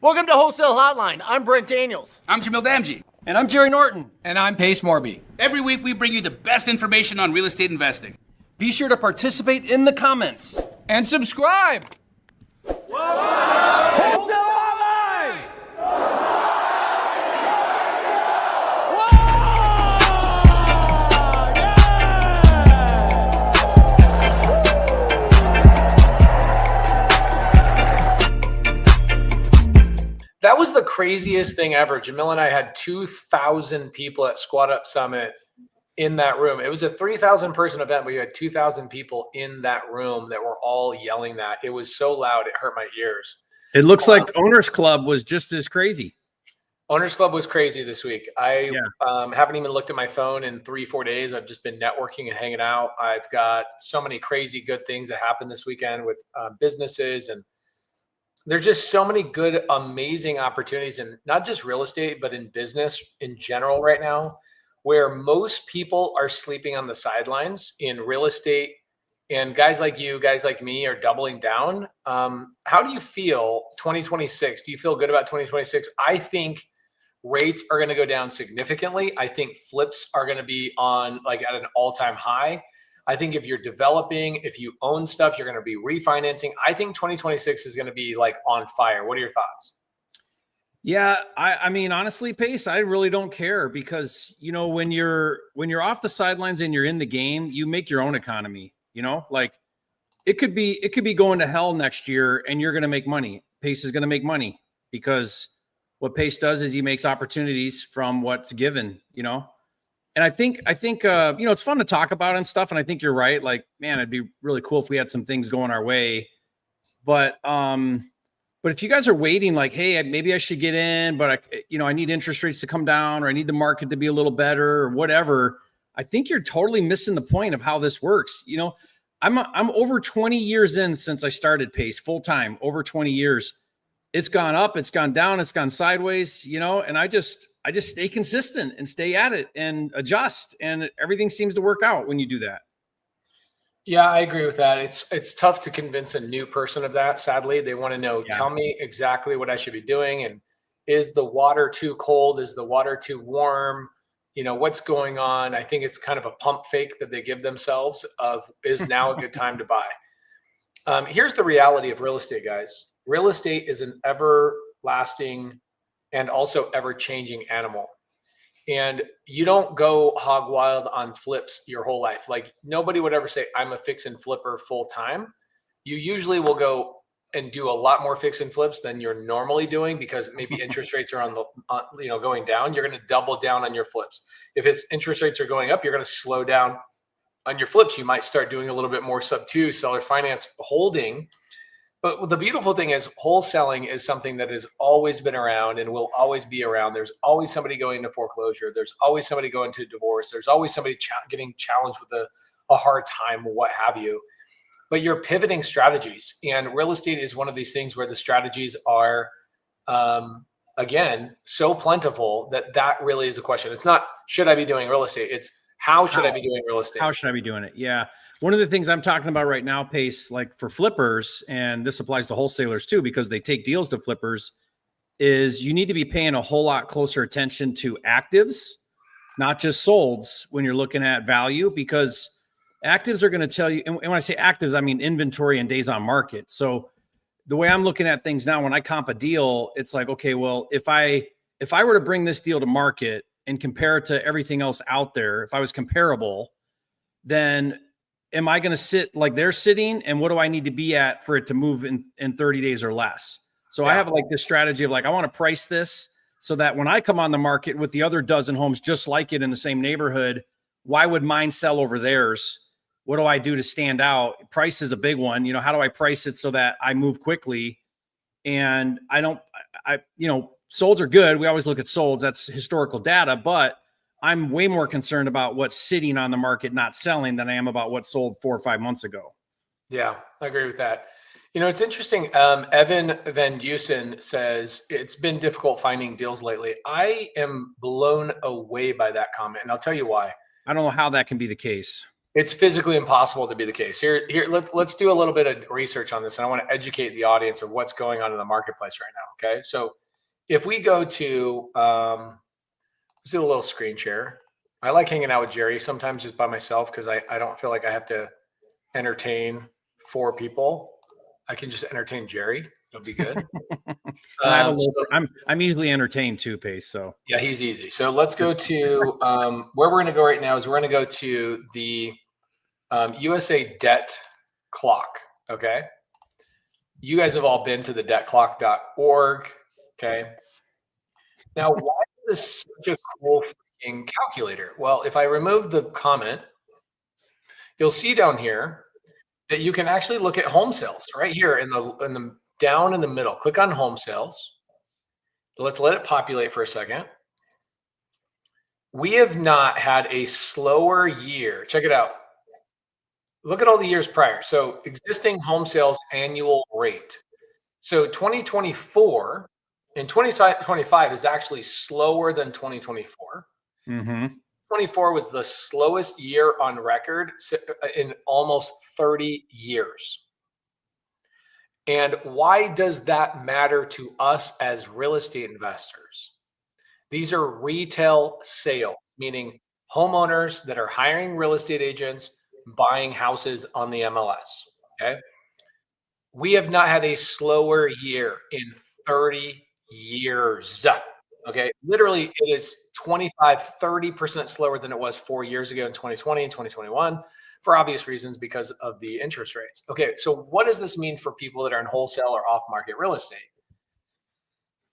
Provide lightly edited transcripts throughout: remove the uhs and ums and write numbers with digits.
Welcome to Wholesale Hotline. I'm Brent Daniels. I'm Jamil Damji. And I'm Jerry Norton. And I'm Pace Morby. Every week we bring you the best information on real estate investing. Be sure to participate in the comments. And subscribe. Wholesale Hotline! That was the craziest thing ever. Jamil and I had 2,000 people at Squat Up Summit in that room. It was a 3,000 person event, but you had 2,000 people in that room that were all yelling that. It was so loud, it hurt my ears. It looks like Owners Club was just as crazy. Owners Club was crazy this week. I haven't even looked at my phone in 3-4 days. I've just been networking and hanging out. I've got so many crazy good things that happened this weekend with businesses, and there's just so many good, amazing opportunities in not just real estate, but in business in general right now, where most people are sleeping on the sidelines in real estate, and guys like you, guys like me are doubling down. How do you feel 2026? Do you feel good about 2026? I think rates are going to go down significantly. I think flips are going to be on like at an all-time high. I think if you're developing, if you own stuff, you're going to be refinancing. I think 2026 is going to be like on fire. What are your thoughts? Yeah, I mean, honestly, Pace, I really don't care because, you know, when you're off the sidelines and you're in the game, you make your own economy, you know, like it could be going to hell next year and you're going to make money. Pace is going to make money because what Pace does is he makes opportunities from what's given, you know? And I think, you know, it's fun to talk about and stuff. And I think you're right. Like, man, it'd be really cool if we had some things going our way. But if you guys are waiting, like, hey, maybe I should get in, but I need interest rates to come down, or I need the market to be a little better, or whatever. I think you're totally missing the point of how this works. You know, I'm over 20 years in since I started Pace full time. Over 20 years, it's gone up, it's gone down, it's gone sideways. You know, and I just stay consistent and stay at it and adjust, and everything seems to work out when you do that. Yeah, I agree with that. It's tough to convince a new person of that. Sadly, they want to know, tell me exactly what I should be doing. And is the water too cold? Is the water too warm? You know, what's going on? I think it's kind of a pump fake that they give themselves of, is now a good time to buy? Here's the reality of real estate, guys. Real estate is an everlasting and also ever-changing animal. And you don't go hog wild on flips your whole life. Like nobody would ever say, I'm a fix and flipper full time. You usually will go and do a lot more fix and flips than you're normally doing because maybe interest rates are going down. You're going to double down on your flips. If interest rates are going up, you're going to slow down on your flips. You might start doing a little bit more Subto, seller finance, holding. But the beautiful thing is wholesaling is something that has always been around and will always be around. There's always somebody going into foreclosure. There's always somebody going to divorce. There's always somebody getting challenged with a hard time, what have you. But you're pivoting strategies. And real estate is one of these things where the strategies are, again, so plentiful that really is a question. It's not, should I be doing real estate? It's, how should I be doing real estate? How should I be doing it? Yeah. One of the things I'm talking about right now, Pace, like for flippers, and this applies to wholesalers too, because they take deals to flippers, is you need to be paying a whole lot closer attention to actives, not just solds when you're looking at value, because actives are going to tell you, and when I say actives, I mean inventory and days on market. So the way I'm looking at things now, when I comp a deal, it's like, okay, well, if I were to bring this deal to market and compare it to everything else out there, if I was comparable, then am I going to sit like they're sitting? And what do I need to be at for it to move in 30 days or less? So I have like this strategy of like, I want to price this so that when I come on the market with the other dozen homes just like it in the same neighborhood, why would mine sell over theirs? What do I do to stand out? Price is a big one. You know, how do I price it so that I move quickly? And solds are good. We always look at solds. That's historical data, but I'm way more concerned about what's sitting on the market, not selling, than I am about what sold 4 or 5 months ago. Yeah, I agree with that. You know, it's interesting. Evan Van Dusen says it's been difficult finding deals lately. I am blown away by that comment, and I'll tell you why. I don't know how that can be the case. It's physically impossible to be the case. Here, let's do a little bit of research on this. And I want to educate the audience of what's going on in the marketplace right now. Okay. So if we go to, let's do a little screen share. I like hanging out with Jerry sometimes just by myself because I don't feel like I have to entertain 4 people. I can just entertain Jerry. It'll be good. I'm easily entertained too, Pace. So yeah, he's easy. So let's go to where we're going to go right now is we're going to go to the USA Debt Clock. Okay. You guys have all been to the debtclock.org. Okay. Now, why is this such a cool freaking calculator? Well, if I remove the comment, you'll see down here that you can actually look at home sales right here in the down in the middle. Click on home sales. Let's let it populate for a second. We have not had a slower year. Check it out. Look at all the years prior. So existing home sales annual rate. So 2024 and 2025 is actually slower than 2024. 24 was the slowest year on record in almost 30 years. And why does that matter to us as real estate investors? These are retail sales, meaning homeowners that are hiring real estate agents, buying houses on the MLS. Okay. We have not had a slower year in 30 years. Okay. Literally, it is 25-30% slower than it was 4 years ago in 2020 and 2021 for obvious reasons because of the interest rates. Okay. So what does this mean for people that are in wholesale or off market real estate?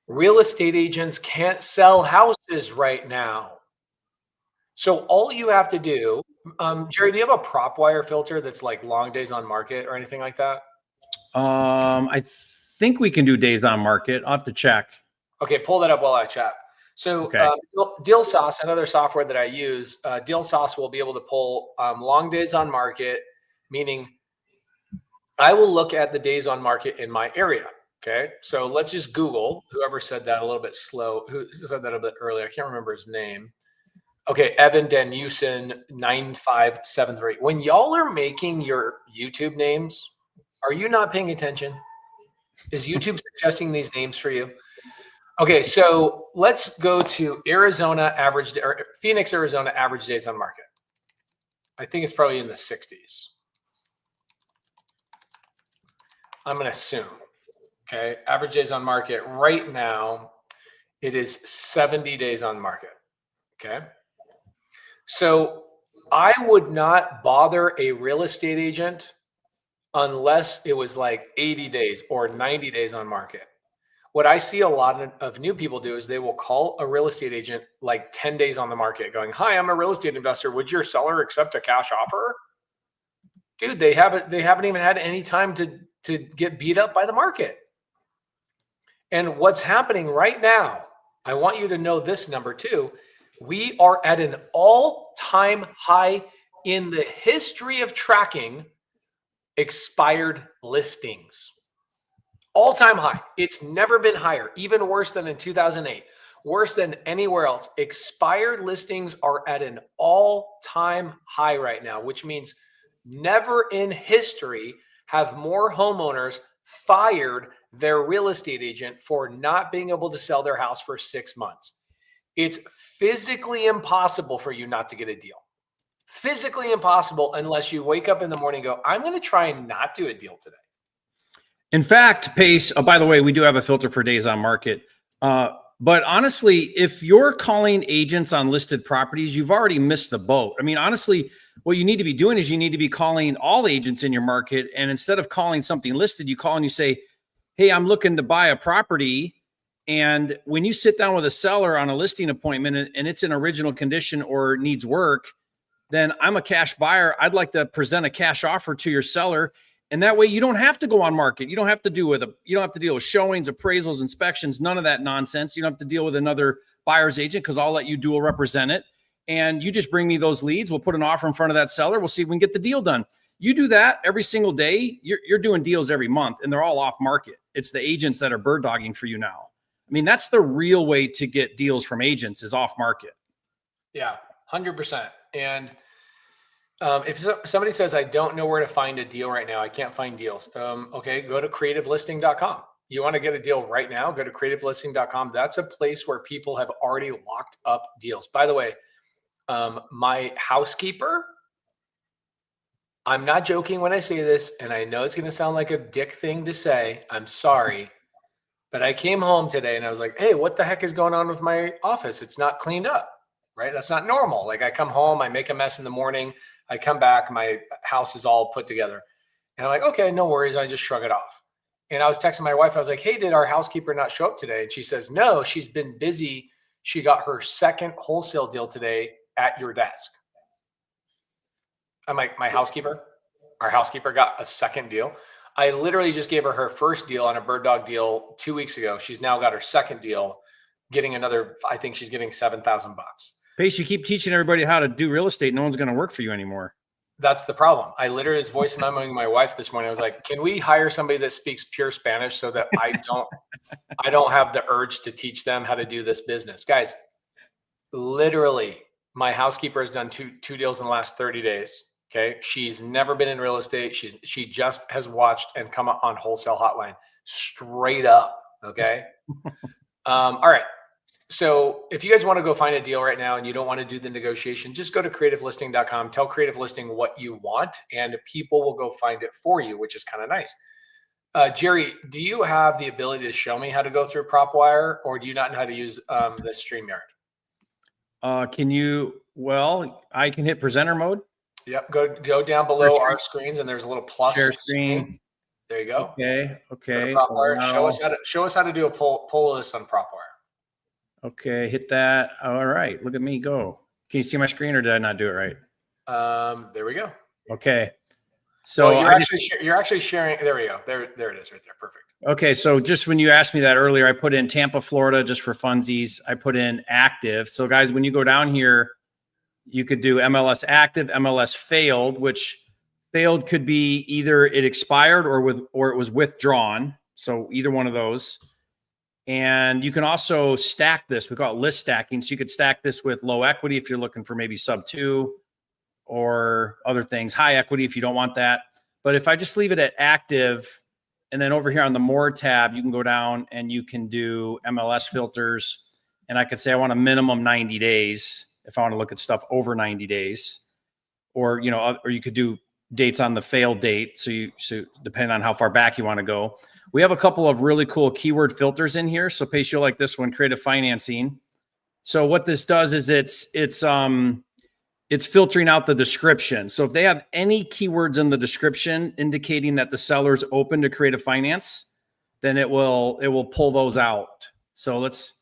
Real estate agents can't sell houses right now. So all you have to do, Jerry, do you have a prop wire filter that's like long days on market or anything like that? I think we can do days on market. I'll have to check. Okay, pull that up while I chat. So okay. Deal Sauce, another software that I use, Deal Sauce will be able to pull long days on market, meaning I will look at the days on market in my area. Okay, so let's just Google, whoever said that a little bit slow, who said that a bit earlier, I can't remember his name. Okay, Evan Danusen 9573. When y'all are making your YouTube names, are you not paying attention? Is YouTube suggesting these names for you? Okay, so let's go to Arizona average or Phoenix, Arizona average days on market. I think it's probably in the 60s. I'm going to assume. Okay, average days on market right now, it is 70 days on market. Okay. So I would not bother a real estate agent unless it was like 80 days or 90 days on market. What I see a lot of new people do is they will call a real estate agent like 10 days on the market going, "Hi, I'm a real estate investor. Would your seller accept a cash offer?" Dude, they haven't even had any time to get beat up by the market. And what's happening right now, I want you to know this number too. We are at an all-time high in the history of tracking expired listings. All-time high. It's never been higher, even worse than in 2008, worse than anywhere else. Expired listings are at an all-time high right now, which means never in history have more homeowners fired their real estate agent for not being able to sell their house for 6 months. It's physically impossible for you not to get a deal. Physically impossible unless you wake up in the morning and go, "I'm going to try and not do a deal today." In fact, Pace, by the way, we do have a filter for days on market. But honestly, if you're calling agents on listed properties, you've already missed the boat. I mean, honestly, what you need to be doing is you need to be calling all agents in your market. And instead of calling something listed, you call and you say, "Hey, I'm looking to buy a property." And when you sit down with a seller on a listing appointment and it's in original condition or needs work, then I'm a cash buyer. I'd like to present a cash offer to your seller. And that way you don't have to go on market. You don't have to deal with showings, appraisals, inspections, none of that nonsense. You don't have to deal with another buyer's agent because I'll let you dual represent it. And you just bring me those leads. We'll put an offer in front of that seller. We'll see if we can get the deal done. You do that every single day. You're doing deals every month and they're all off market. It's the agents that are bird dogging for you now. I mean, that's the real way to get deals from agents is off market. Yeah, 100%. And If somebody says, I don't know where to find a deal right now, I can't find deals. Okay, go to creativelisting.com. You want to get a deal right now, go to creativelisting.com. That's a place where people have already locked up deals. By the way, my housekeeper, I'm not joking when I say this, and I know it's going to sound like a dick thing to say. I'm sorry. But I came home today and I was like, hey, what the heck is going on with my office? It's not cleaned up, right? That's not normal. Like I come home, I make a mess in the morning. I come back, my house is all put together. And I'm like, okay, no worries. I just shrug it off. And I was texting my wife. I was like, hey, did our housekeeper not show up today? And she says, no, she's been busy. She got her second wholesale deal today at your desk. I'm like, our housekeeper got a second deal. I literally just gave her first deal on a bird dog deal 2 weeks ago. She's now got her second deal, getting another, I think she's getting $7,000. Pace, you keep teaching everybody how to do real estate. No one's going to work for you anymore. That's the problem. I literally was voice memoing my wife this morning. I was like, can we hire somebody that speaks pure Spanish so that I don't have the urge to teach them how to do this business? Guys, literally, my housekeeper has done two deals in the last 30 days. Okay. She's never been in real estate. She just has watched and come up on Wholesale Hotline straight up. Okay. All right. So if you guys want to go find a deal right now and you don't want to do the negotiation, just go to creativelisting.com, tell Creative Listing what you want, and people will go find it for you, which is kind of nice. Jerry, do you have the ability to show me how to go through PropWire, or do you not know how to use the StreamYard? Well, I can hit presenter mode. Yep. Go down below our screens and there's a little plus share screen. There you go. Okay. PropWire. Show us how to do a pull list on PropWire. Okay. Hit that. All right. Look at me go. Can you see my screen or did I not do it right? There we go. Okay. So you're actually sharing. There we go. There it is right there. Perfect. Okay. So just when you asked me that earlier, I put in Tampa, Florida, just for funsies. I put in active. So guys, when you go down here, you could do MLS active, MLS failed, which failed could be either it expired or it was withdrawn. So either one of those. And you can also stack this. We call it list stacking. So you could stack this with low equity if you're looking for maybe sub 2 or other things, high equity if you don't want that. But if I just leave it at active, and then over here on the more tab, you can go down and you can do MLS filters. And I could say I want a minimum 90 days if I want to look at stuff over 90 days, or you could do dates on the failed date. So depending on how far back you want to go. We have a couple of really cool keyword filters in here. So Pace, you'll like this one, creative financing. So what this does is it's filtering out the description. So if they have any keywords in the description indicating that the seller's open to creative finance, then it will pull those out. So let's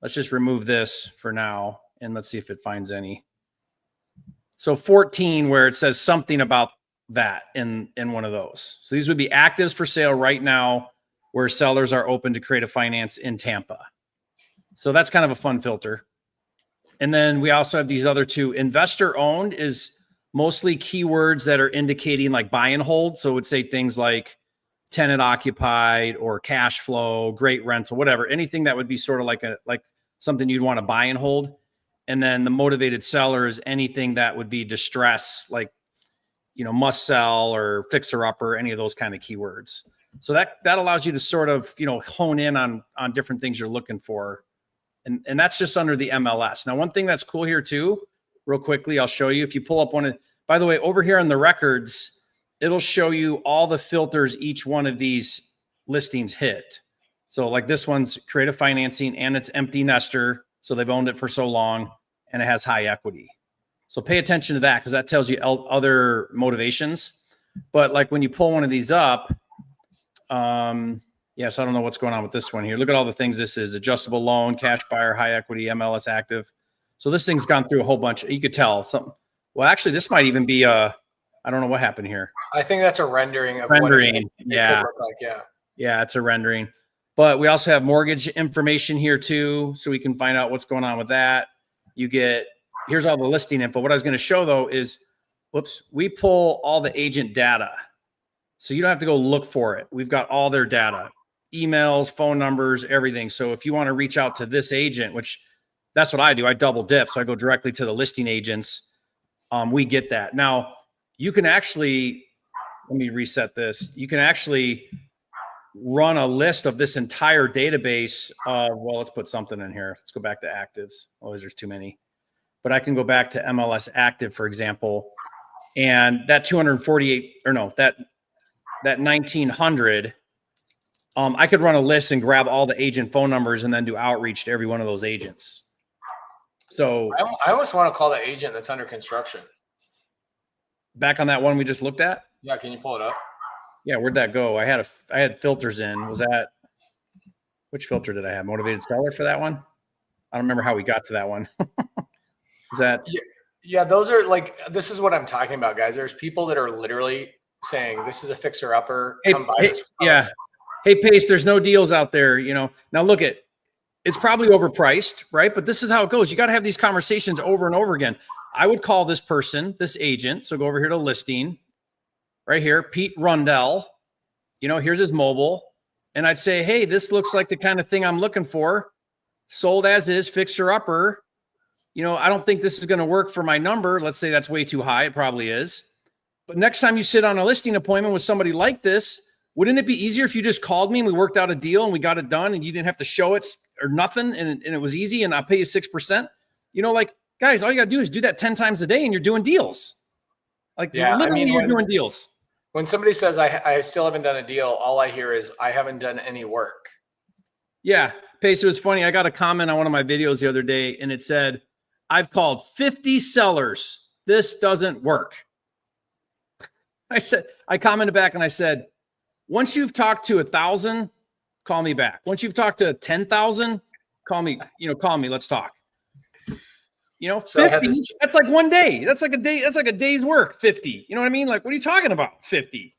just remove this for now. And let's see if it finds any. So 14, where it says something about that in one of those. So these would be actives for sale right now where sellers are open to creative finance in Tampa. So that's kind of a fun filter. And then we also have these other two. Investor owned is mostly keywords that are indicating like buy and hold. So it would say things like tenant occupied or cash flow, great rental, whatever, anything that would be sort of like something you'd want to buy and hold. And then the motivated seller is anything that would be distress, like, must sell or fixer upper, any of those kind of keywords. So that allows you to sort of, hone in on different things you're looking for. And that's just under the MLS. Now, one thing that's cool here too, real quickly, I'll show you. If you pull up by the way, over here in the records, it'll show you all the filters each one of these listings hit. So like this one's creative financing and it's empty nester. So they've owned it for so long and it has high equity. So pay attention to that because that tells you other motivations. But like when you pull one of these up, so I don't know what's going on with this one here. Look at all the things this is: adjustable loan, cash buyer, high equity, MLS active. So this thing's gone through a whole bunch. You could tell something. Well, actually, this might even be I don't know what happened here. I think that's a rendering of rendering. What it could look like. Yeah, it's a rendering. But we also have mortgage information here too, so we can find out what's going on with that. Here's all the listing info. What I was going to show though is, we pull all the agent data. So you don't have to go look for it. We've got all their data, emails, phone numbers, everything. So if you want to reach out to this agent, which that's what I do, I double dip. So I go directly to the listing agents. We get that. Now, you can actually, let me reset this. You can actually run a list of this entire database of, well, let's put something in here. Let's go back to actives. Oh, there's too many. But I can go back to MLS active, for example, and that 248, or no, that 1900, I could run a list and grab all the agent phone numbers and then do outreach to every one of those agents. So I almost want to call the agent that's under construction. Back on that one we just looked at. Yeah, can you pull it up? Yeah, where'd that go? I had filters in. Was that, which filter did I have? Motivated seller for that one? I don't remember how we got to that one. Is that? Yeah, those are like, this is what I'm talking about, guys. There's people that are literally saying this is a fixer upper. Come buy this. Yeah. Hey, Pace, there's no deals out there. Now look at, it's probably overpriced, right? But this is how it goes. You got to have these conversations over and over again. I would call this person, this agent. So go over here to listing right here, Pete Rundell, here's his mobile. And I'd say, hey, this looks like the kind of thing I'm looking for. Sold as is, fixer upper. I don't think this is going to work for my number. Let's say that's way too high. It probably is. But next time you sit on a listing appointment with somebody like this, wouldn't it be easier if you just called me and we worked out a deal and we got it done and you didn't have to show it or nothing and it was easy and I'll pay you 6%? Guys, all you got to do is do that 10 times a day and you're doing deals. You're doing deals. When somebody says, I still haven't done a deal, all I hear is, I haven't done any work. Yeah. Pace, it was funny. I got a comment on one of my videos the other day and it said, I've called 50 sellers. This doesn't work. I commented back and I said, once you've talked to 1,000, call me back. Once you've talked to 10,000, call me, let's talk. 50, that's like one day. That's like a day. That's like a day's work. 50. You know what I mean? Like, what are you talking about? 50.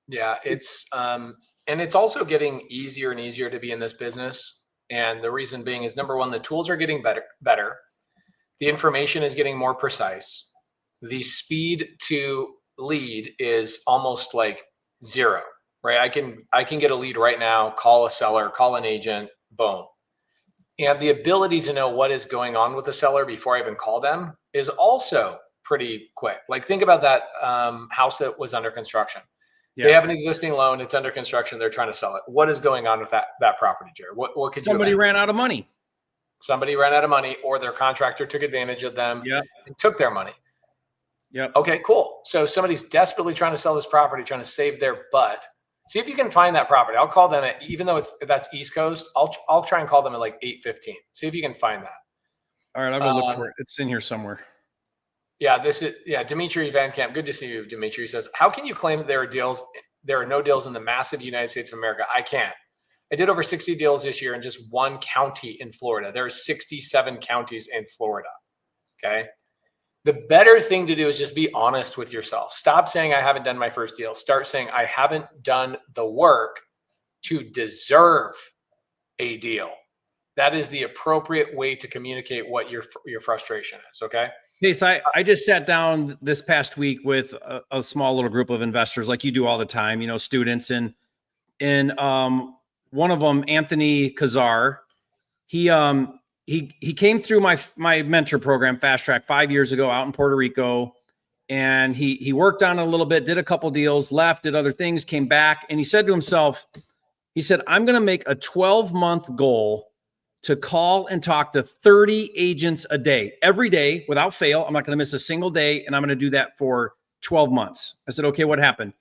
Yeah. It's, and it's also getting easier and easier to be in this business. And the reason being is, number one, the tools are getting better. The information is getting more precise. The speed to lead is almost like zero, right? I can get a lead right now, call a seller, call an agent, boom. And the ability to know what is going on with the seller before I even call them is also pretty quick. Like, think about that house that was under construction. Yeah. They have an existing loan. It's under construction. They're trying to sell it. What is going on with that property, Jerry? What could you? Somebody ran out of money. Somebody ran out of money, or their contractor took advantage of them and took their money. Yep. Okay, cool. So somebody's desperately trying to sell this property, trying to save their butt. See if you can find that property. I'll call them at, even though that's East Coast, I'll try and call them at like 8:15. See if you can find that. All right, I'll go look for it. It's in here somewhere. Yeah, Dimitri Van Camp. Good to see you, Dimitri. Says, how can you claim that there are no deals in the massive United States of America? I can't. I did over 60 deals this year in just one county in Florida. There are 67 counties in Florida. Okay. The better thing to do is just be honest with yourself. Stop saying, I haven't done my first deal. Start saying, I haven't done the work to deserve a deal. That is the appropriate way to communicate what your frustration is. Okay. Case, I just sat down this past week with a small little group of investors, like you do all the time, students, and one of them, Anthony Kazar, he came through my mentor program, Fast Track, 5 years ago out in Puerto Rico. And he worked on it a little bit, did a couple deals, left, did other things, came back. And he said to himself, I'm going to make a 12-month goal to call and talk to 30 agents a day, every day without fail. I'm not going to miss a single day. And I'm going to do that for 12 months. I said, okay, what happened?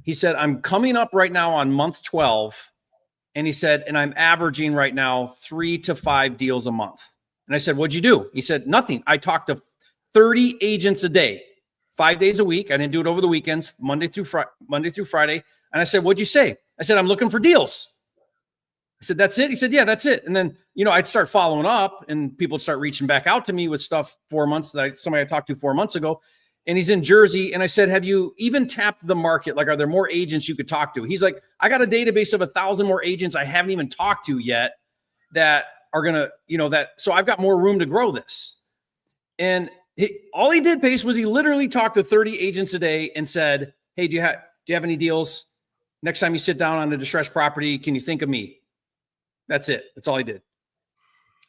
He said, I'm coming up right now on month 12. And he said, and I'm averaging right now 3 to 5 deals a month. And I said, what'd you do? He said, nothing. I talked to 30 agents a day, 5 days a week. I didn't do it over the weekends, Monday through Friday. And I said, what'd you say? I said, I'm looking for deals. I said, that's it? He said, yeah, that's it. And then, I'd start following up and people would start reaching back out to me with stuff 4 months somebody I talked to 4 months ago. And he's in Jersey. And I said, have you even tapped the market? Like, are there more agents you could talk to? He's like, I got a database of 1,000 more agents I haven't even talked to yet that are going to, so I've got more room to grow this. And all he did, Pace, was he literally talked to 30 agents a day and said, hey, do you have any deals? Next time you sit down on a distressed property, can you think of me? That's it. That's all he did.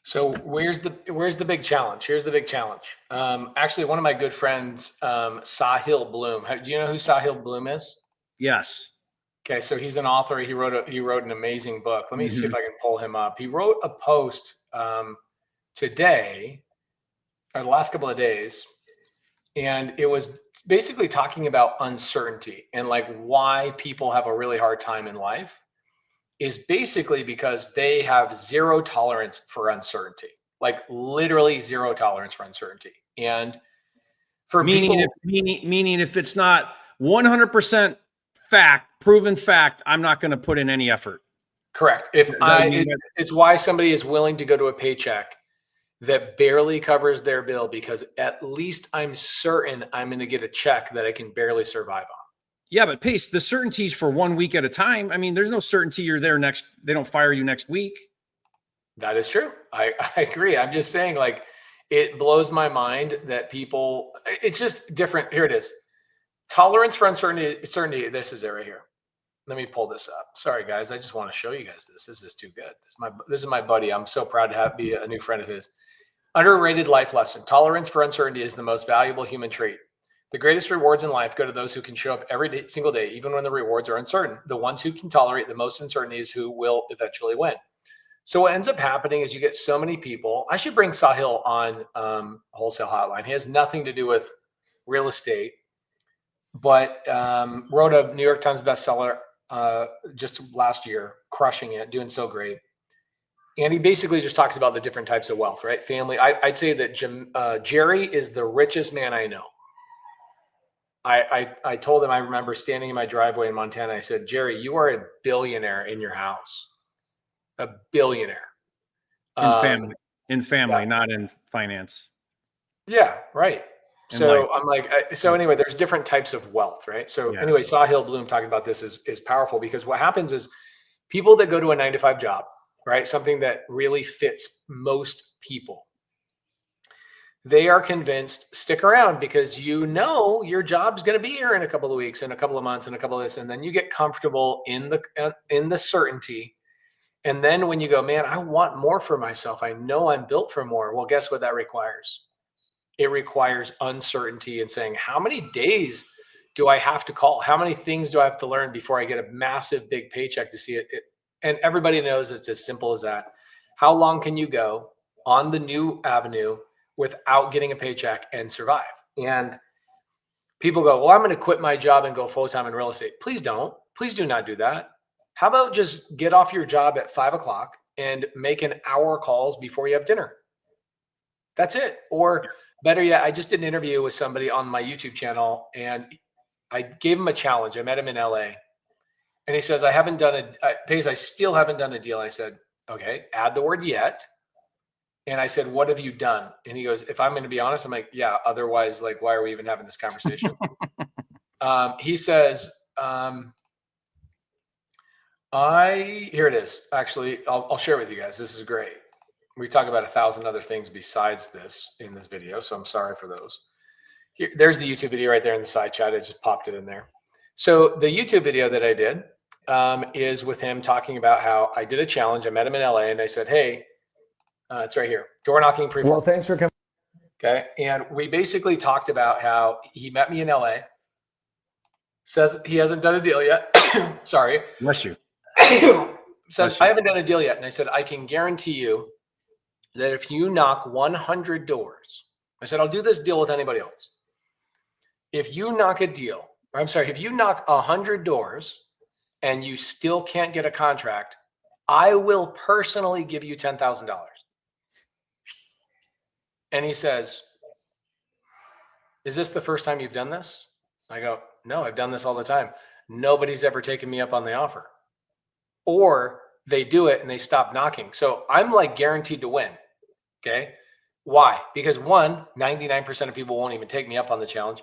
So where's the big challenge? Here's the big challenge. Actually, one of my good friends, Sahil Bloom. Do you know who Sahil Bloom is? Yes. Okay, so he's an author. He wrote an amazing book. Let me see if Mhm. I can pull him up. He wrote a post today, or the last couple of days, and it was basically talking about uncertainty and like why people have a really hard time in life is basically because they have zero tolerance for uncertainty, like literally zero tolerance for uncertainty. And for Meaning people, meaning if it's not 100% proven fact, I'm not going to put in any effort. correct. It's why somebody is willing to go to a paycheck that barely covers their bill because at least I'm certain I'm going to get a check that I can barely survive on. Yeah, but Pace, the certainty's for 1 week at a time. I mean, there's no certainty you're there they don't fire you next week. That is true. I agree. I'm just saying, like, it blows my mind that people, it's just different. Here it is. Tolerance for uncertainty. This is it right here. Let me pull this up. Sorry, guys. I just want to show you guys this. This is too good. This is my buddy. I'm so proud to be a new friend of his. Underrated life lesson. Tolerance for uncertainty is the most valuable human trait. The greatest rewards in life go to those who can show up every single day, even when the rewards are uncertain. The ones who can tolerate the most uncertainty is who will eventually win. So what ends up happening is you get so many people. I should bring Sahil on Wholesale Hotline. He has nothing to do with real estate, but wrote a New York Times bestseller just last year, crushing it, doing so great. And he basically just talks about the different types of wealth, right? Family. I'd say that Jerry is the richest man I know. I told him, I remember standing in my driveway in Montana. I said, Jerry, you are a billionaire in your house, a billionaire. In family, yeah. not in finance. Yeah, right. In So life. I'm like, so anyway, there's different types of wealth, right? So Yeah. anyway, Sahil Bloom talking about this is powerful because what happens is people that go to a 9-to-5 job, right? Something that really fits most people. They are convinced, stick around because you know your job's going to be here in a couple of weeks, in a couple of months, and a couple of this, and then you get comfortable in the certainty. And then when you go, man, I want more for myself. I know I'm built for more. Well, guess what that requires? It requires uncertainty and saying, how many days do I have to call? How many things do I have to learn before I get a massive big paycheck to see it? And everybody knows it's as simple as that. How long can you go on the new avenue without getting a paycheck and survive? And people go, well, I'm going to quit my job and go full-time in real estate. Please don't. Please do not do that. How about just get off your job at 5 o'clock and make an hour calls before you have dinner? That's it. Or better yet, I just did an interview with somebody on my YouTube channel and I gave him a challenge. I met him in LA and he says, I still haven't done a deal. I said, okay, add the word yet. And I said, what have you done? And he goes, if I'm going to be honest, I'm like, yeah, otherwise, like, why are we even having this conversation? He says, here it is. Actually, I'll share with you guys. This is great. We talk about 1,000 other things besides this in this video. So I'm sorry for those. There's the YouTube video right there in the side chat. I just popped it in there. So the YouTube video that I did is with him talking about how I did a challenge. I met him in LA and I said, hey, it's right here. Door knocking pre-form. Well, thanks for coming. Okay. And we basically talked about how he met me in LA. Says he hasn't done a deal yet. Sorry. Bless you. Says, I haven't done a deal yet. And I said, I can guarantee you that if you knock 100 doors, I said, I'll do this deal with anybody else. If you knock if you knock 100 doors and you still can't get a contract, I will personally give you $10,000. And he says, is this the first time you've done this? I go, no, I've done this all the time. Nobody's ever taken me up on the offer. Or they do it and they stop knocking. So I'm like guaranteed to win. Okay. Why? Because 99% of people won't even take me up on the challenge.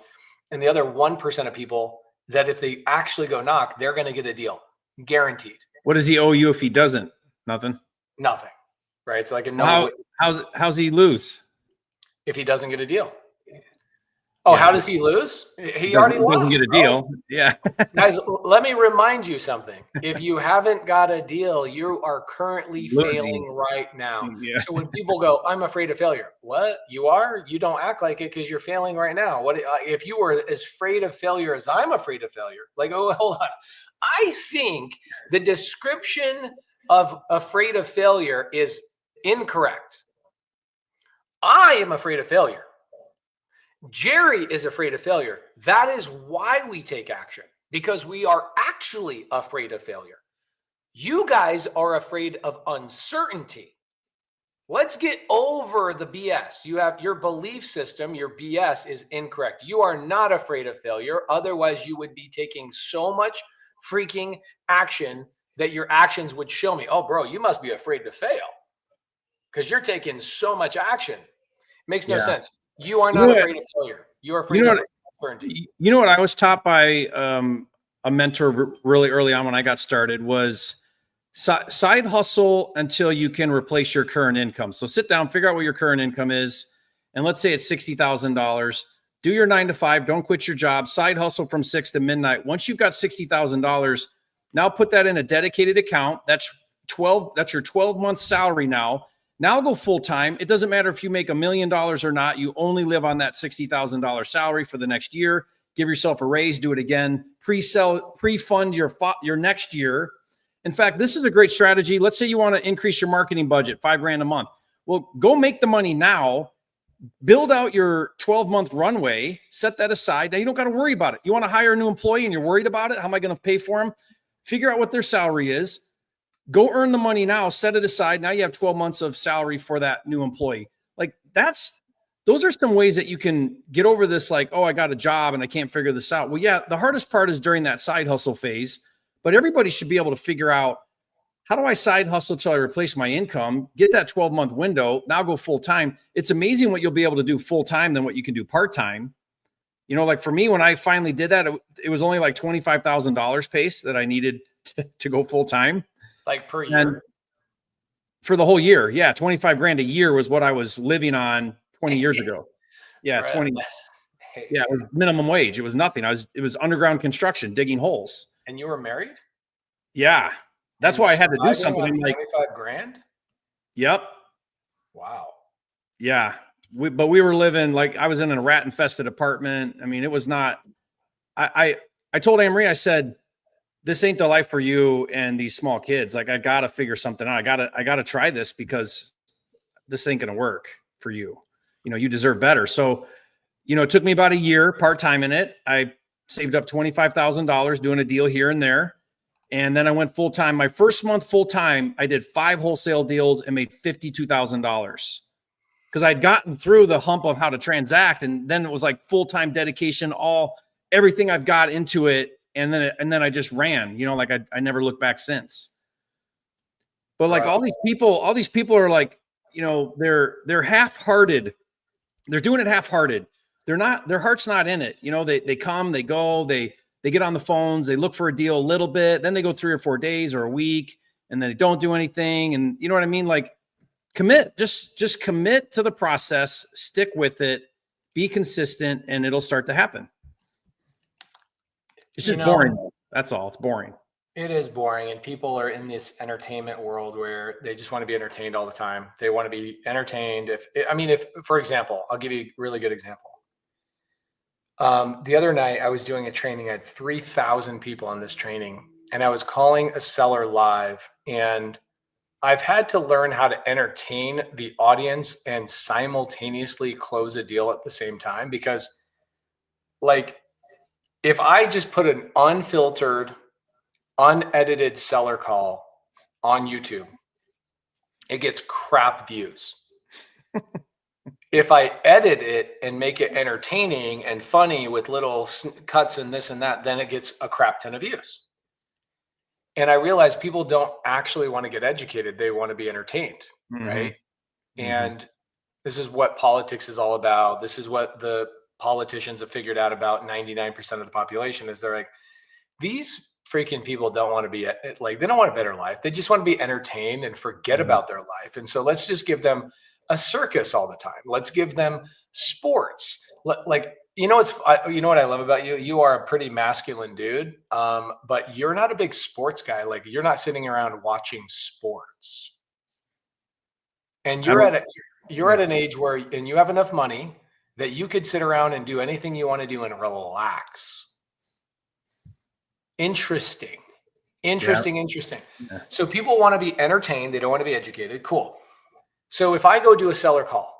And the other 1% of people that if they actually go knock, they're going to get a deal. Guaranteed. What does he owe you if he doesn't? Nothing. Right. It's like a no. How's he lose? If he doesn't get a deal. Oh, Yeah. how does he lose? He already Doesn't lost. get a bro. deal. Yeah. Guys, let me remind you something. If you haven't got a deal, you are currently Losing. failing right now. Yeah. So when people go, I'm afraid of failure. What? You are? You don't act like it because you're failing right now. What if you were as afraid of failure as I'm afraid of failure? Like, oh, hold on. I think the description of afraid of failure is incorrect. I am afraid of failure. Jerry is afraid of failure. That is why we take action, because we are actually afraid of failure. You guys are afraid of uncertainty. Let's get over the BS. You have your belief system, your BS is incorrect. You are not afraid of failure. Otherwise, you would be taking so much freaking action that your actions would show me, oh, bro, you must be afraid to fail because you're taking so much action. Makes no sense. You are not afraid of failure. You are afraid of uncertainty. You know what I was taught by a mentor really early on when I got started was side hustle until you can replace your current income. So sit down, figure out what your current income is. And let's say it's $60,000. Do your 9 to 5. Don't quit your job. Side hustle from 6 to midnight. Once you've got $60,000, now put that in a dedicated account. That's your 12-month salary now. Now go full-time. It doesn't matter if you make $1 million or not. You only live on that $60,000 salary for the next year. Give yourself a raise. Do it again. Pre-fund your next year. In fact, this is a great strategy. Let's say you want to increase your marketing budget, $5,000 a month. Well, go make the money now. Build out your 12-month runway. Set that aside. Now you don't got to worry about it. You want to hire a new employee and you're worried about it. How am I going to pay for them? Figure out what their salary is. Go earn the money now, set it aside. Now you have 12 months of salary for that new employee. Like those are some ways that you can get over this. Like, oh, I got a job and I can't figure this out. Well, yeah, the hardest part is during that side hustle phase, but everybody should be able to figure out, how do I side hustle till I replace my income, get that 12-month window, now go full-time. It's amazing what you'll be able to do full-time than what you can do part-time. You know, like for me, when I finally did that, it was only like $25,000 pace that I needed to go full-time. Like per year? And for the whole year. Yeah. 25 grand a year was what I was living on 20 years ago. Yeah. 20. Yeah. It was minimum wage. It was nothing. It was underground construction, digging holes. And you were married? Yeah. That's why I had to do something. I'm like, 25 grand? Yep. Wow. Yeah. But we were living, like, I was in a rat infested apartment. I mean, it was not, I told Anne-Marie, I said, this ain't the life for you and these small kids. Like, I got to figure something out. I got to try this because this ain't going to work for you. You know, you deserve better. So, you know, it took me about a year part-time in it. I saved up $25,000 doing a deal here and there. And then I went full-time. My first month full-time, I did 5 wholesale deals and made $52,000 because I'd gotten through the hump of how to transact. And then it was like full-time dedication, everything I've got into it. And then I just ran, you know, like I never looked back since. But like all these people are like, you know, they're half-hearted. They're doing it half-hearted. Their heart's not in it. You know, they come, they go, they get on the phones, they look for a deal a little bit, then they go 3 or 4 days or a week, and then they don't do anything. And you know what I mean? Like, commit, just commit to the process, stick with it, be consistent, and it'll start to happen. It's just boring. That's all. It's boring. It is boring. And people are in this entertainment world where they just want to be entertained all the time. They want to be entertained. If, for example, I'll give you a really good example. The other night I was doing a training. I had 3,000 people on this training and I was calling a seller live, and I've had to learn how to entertain the audience and simultaneously close a deal at the same time, because like, if I just put an unfiltered, unedited seller call on YouTube, it gets crap views. If I edit it and make it entertaining and funny with little cuts and this and that, then it gets a crap ton of views. And I realize people don't actually want to get educated. They want to be entertained, right? And this is what politics is all about. This is what the politicians have figured out about 99% of the population, is they're like, these freaking people don't want to be like, they don't want a better life. They just want to be entertained and forget about their life. And so let's just give them a circus all the time. Let's give them sports. Like, you know what I love about you? You are a pretty masculine dude, but you're not a big sports guy. Like you're not sitting around watching sports, and you're at an age where, and you have enough money that you could sit around and do anything you want to do and relax. Interesting. Yeah. So people want to be entertained. They don't want to be educated. Cool. So if I go do a seller call,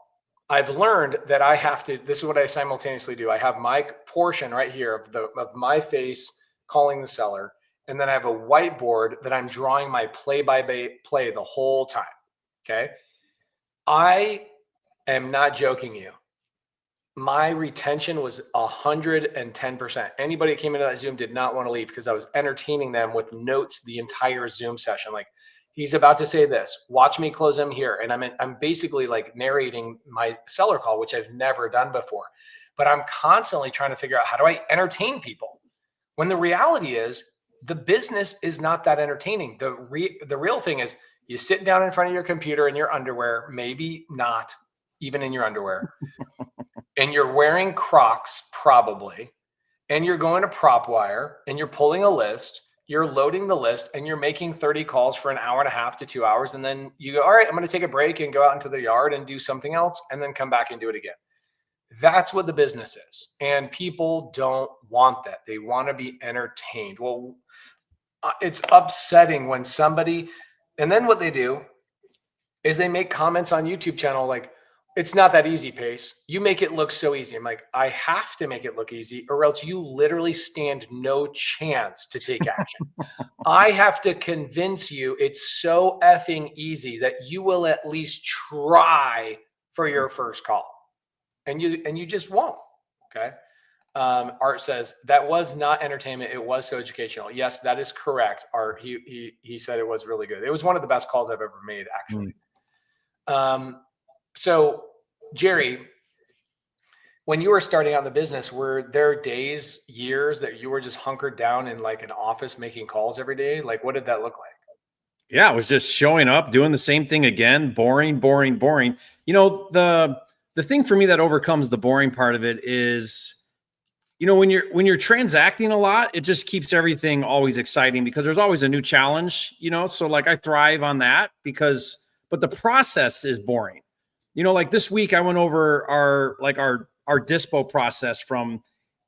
I've learned that I have to, this is what I simultaneously do. I have my portion right here of my face calling the seller. And then I have a whiteboard that I'm drawing my play-by-play the whole time. Okay. I am not joking you. My retention was 110%. Anybody that came into that Zoom did not want to leave because I was entertaining them with notes the entire Zoom session. Like, he's about to say this, watch me close him here. And I'm basically like narrating my seller call, which I've never done before. But I'm constantly trying to figure out, how do I entertain people? When the reality is the business is not that entertaining. The real thing is you sit down in front of your computer in your underwear, maybe not even in your underwear, and you're wearing Crocs probably, and you're going to PropWire and you're pulling a list, you're loading the list, and you're making 30 calls for an hour and a half to 2 hours. And then you go, all right, I'm going to take a break and go out into the yard and do something else, and then come back and do it again. That's what the business is. And people don't want that. They want to be entertained. Well, it's upsetting when somebody, and then what they do is they make comments on YouTube channel like, it's not that easy, Pace. You make it look so easy. I'm like, I have to make it look easy, or else you literally stand no chance to take action. I have to convince you it's so effing easy that you will at least try for your first call. And you just won't. Okay. Art says that was not entertainment. It was so educational. Yes, that is correct. Art, he said it was really good. It was one of the best calls I've ever made, actually. So Jerry, when you were starting out in the business, were there days, years that you were just hunkered down in like an office making calls every day? Like, what did that look like? Yeah, it was just showing up, doing the same thing again, boring. You know, the thing for me that overcomes the boring part of it is, you know, when you're transacting a lot, it just keeps everything always exciting because there's always a new challenge, you know? So like I thrive on that but the process is boring. You know, like this week I went over our dispo process from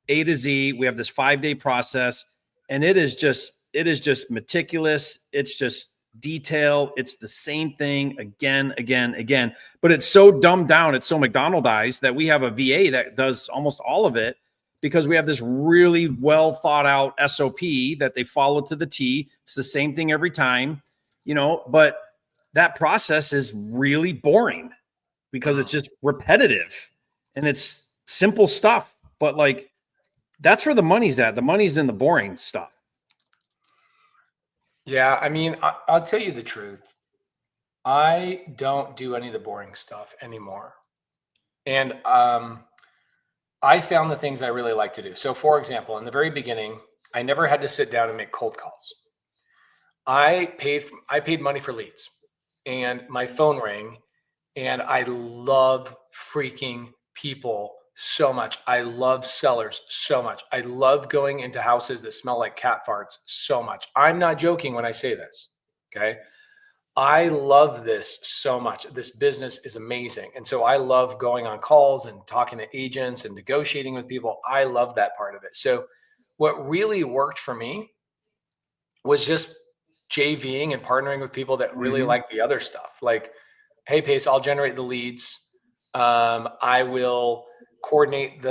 A to Z. We have this 5-day process, and it is just meticulous. It's just detailed. It's the same thing again, but it's so dumbed down. It's so McDonaldized that we have a VA that does almost all of it because we have this really well thought out SOP that they follow to the T. It's the same thing every time, you know, but that process is really boring because it's just repetitive and it's simple stuff. But like, that's where the money's at. The money's in the boring stuff. Yeah. I mean, I'll tell you the truth. I don't do any of the boring stuff anymore. And I found the things I really like to do. So for example, in the very beginning, I never had to sit down and make cold calls. I paid money for leads, and my phone rang, and I love freaking people so much. I love sellers so much. I love going into houses that smell like cat farts so much. I'm not joking when I say this. Okay. I love this so much. This business is amazing. And so I love going on calls and talking to agents and negotiating with people. I love that part of it. So what really worked for me was just JVing and partnering with people that really like the other stuff. Like, hey, Pace, I'll generate the leads. I will coordinate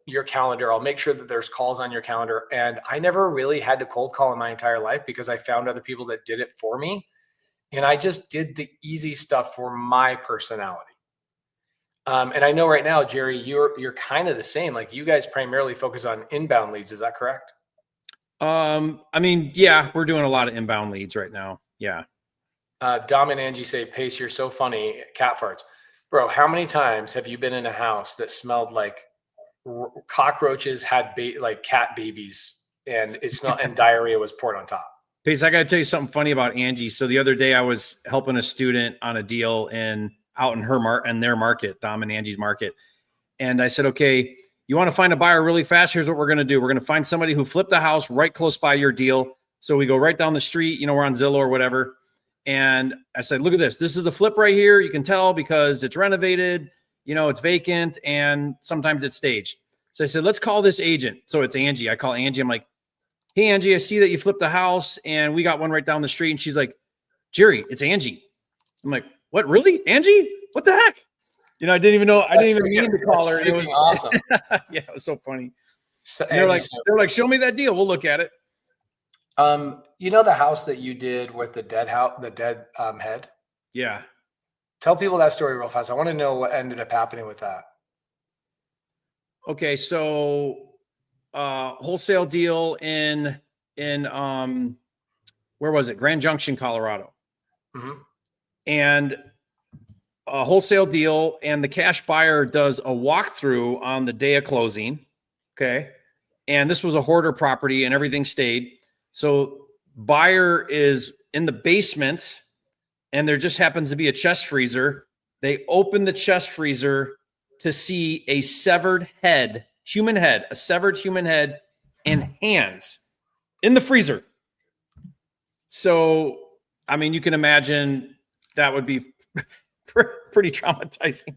your calendar. I'll make sure that there's calls on your calendar. And I never really had to cold call in my entire life because I found other people that did it for me. And I just did the easy stuff for my personality. And I know right now, Jerry, you're kind of the same. Like you guys primarily focus on inbound leads. Is that correct? I mean, yeah, we're doing a lot of inbound leads right now. Yeah. Dom and Angie say, Pace, you're so funny. Cat farts. Bro, how many times have you been in a house that smelled like cockroaches had like cat babies, and it smelled and diarrhea was poured on top? Pace, I got to tell you something funny about Angie. So the other day I was helping a student on a deal out in their market, Dom and Angie's market. And I said, okay, You want to find a buyer really fast? Here's what we're going to do. We're going to find somebody who flipped a house right close by your deal. So we go right down the street, we're on Zillow or whatever. And I said, look at this. This is a flip right here. You can tell because it's renovated, it's vacant, and sometimes it's staged. So I said, let's call this agent. So it's Angie. I call Angie. I'm like, hey, Angie, I see that you flipped a house and we got one right down the street. And she's like, Jerry, it's Angie. I'm like, what, really? Angie? What the heck? I didn't even know. I didn't even mean to call her. It was awesome. Yeah, it was so funny. So, they're like, show me that deal. We'll look at it. The house that you did with the dead head? Yeah. Tell people that story real fast. I want to know what ended up happening with that. Okay, so wholesale deal in where was it? Grand Junction, Colorado. Mm-hmm. And a wholesale deal, and the cash buyer does a walkthrough on the day of closing. Okay. And this was a hoarder property and everything stayed. So buyer is in the basement and there just happens to be a chest freezer. They open the chest freezer to see a severed head, a severed human head and hands in the freezer. So, you can imagine that would be pretty traumatizing.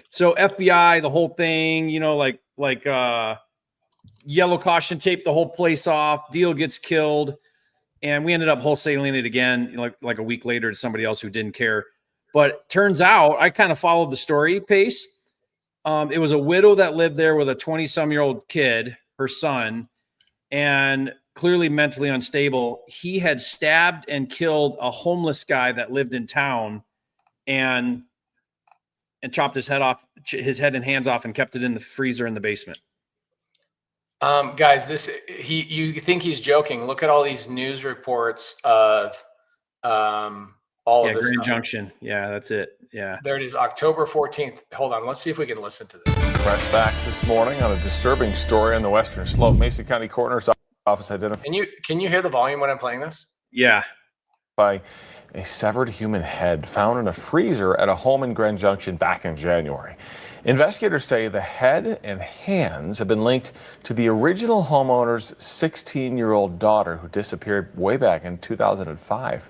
So FBI, the whole thing, like yellow caution tape the whole place off, deal gets killed. And we ended up wholesaling it again, like a week later to somebody else who didn't care. But turns out I kind of followed the story pace. It was a widow that lived there with a 20-some-year-old kid, her son, and clearly mentally unstable. He had stabbed and killed a homeless guy that lived in town and chopped his head and hands off and kept it in the freezer in the basement. Guys, you think he's joking. Look at all these news reports of all of this Grand stuff. Junction. Yeah, that's it. Yeah. There it is, October 14th. Hold on. Let's see if we can listen to this. Fresh facts this morning on a disturbing story on the Western Slope. Mason County Coroner's Office identified. Can you hear the volume when I'm playing this? Yeah. By a severed human head found in a freezer at a home in Grand Junction back in January. Investigators say the head and hands have been linked to the original homeowner's 16-year-old daughter who disappeared way back in 2005,